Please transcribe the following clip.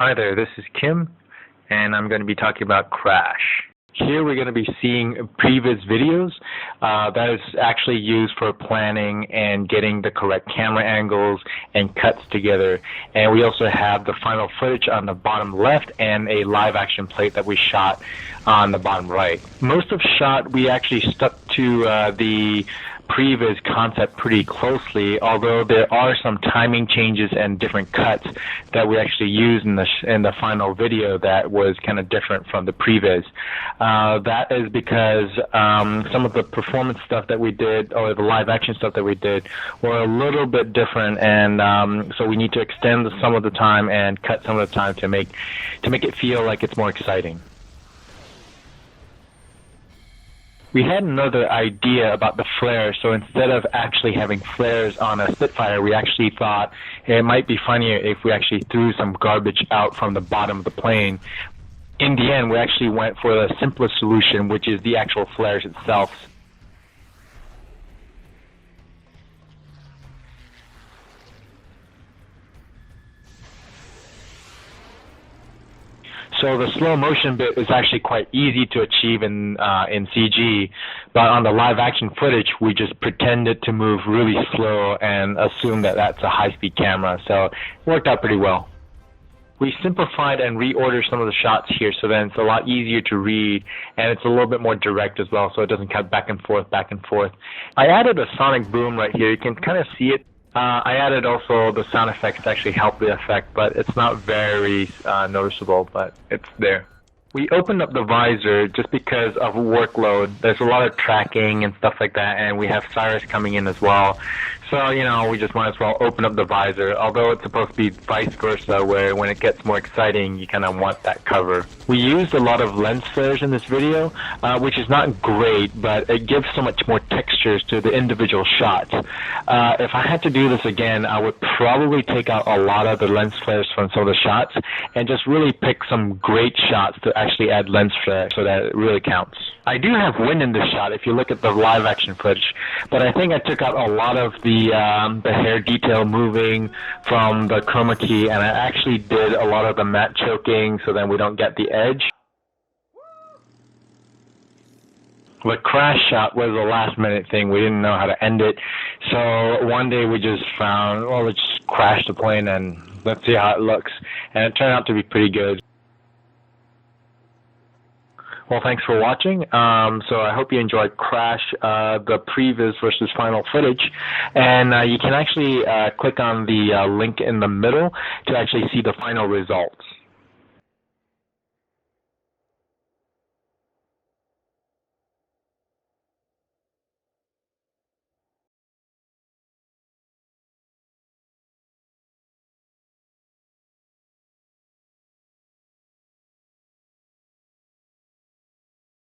Hi there, this is Kim, and I'm going to be talking about crash. Here we're going to be seeing pre-viz videos that is actually used for planning and getting the correct camera angles and cuts together. And we also have the final footage on the bottom left and a live action plate that we shot on the bottom right. Most of the shot we actually stuck to the pre-viz concept pretty closely, although there are some timing changes and different cuts that we actually used in the final video that was kind of different from the pre-viz. That is because some of the performance stuff that we did, or the live action stuff that we did, were a little bit different, and so we need to extend some of the time and cut some of the time to make it feel like it's more exciting. We had another idea about the flare, so instead of actually having flares on a Spitfire, we actually thought it might be funnier if we actually threw some garbage out from the bottom of the plane. In the end, we actually went for the simplest solution, which is the actual flares itself. So the slow motion bit is actually quite easy to achieve in CG, but on the live action footage, we just pretended to move really slow and assume that that's a high-speed camera, so it worked out pretty well. We simplified and reordered some of the shots here, so then it's a lot easier to read, and it's a little bit more direct as well, so it doesn't cut back and forth, back and forth. I added a sonic boom right here. You can kind of see it. I added also the sound effects to actually help the effect, but it's not very noticeable, but it's there. We opened up the visor just because of workload. There's a lot of tracking and stuff like that, and we have Cyrus coming in as well. So, you know, we just might as well open up the visor, although it's supposed to be vice versa, where when it gets more exciting, you kind of want that cover. We used a lot of lens flares in this video, which is not great, but it gives so much more textures to the individual shots. If I had to do this again, I would probably take out a lot of the lens flares from some of the shots and just really pick some great shots to actually add lens flare so that it really counts. I do have wind in this shot if you look at the live action footage, but I think I took out a lot of the hair detail moving from the chroma key, and I actually did a lot of the matte choking so then we don't get the edge. The crash shot was a last minute thing. We didn't know how to end it, so one day we just found, well, let's just crash the plane and let's see how it looks, and it turned out to be pretty good. Well, thanks for watching. So I hope you enjoyed Crash, the pre-viz versus final footage. And you can actually click on the link in the middle to actually see the final results.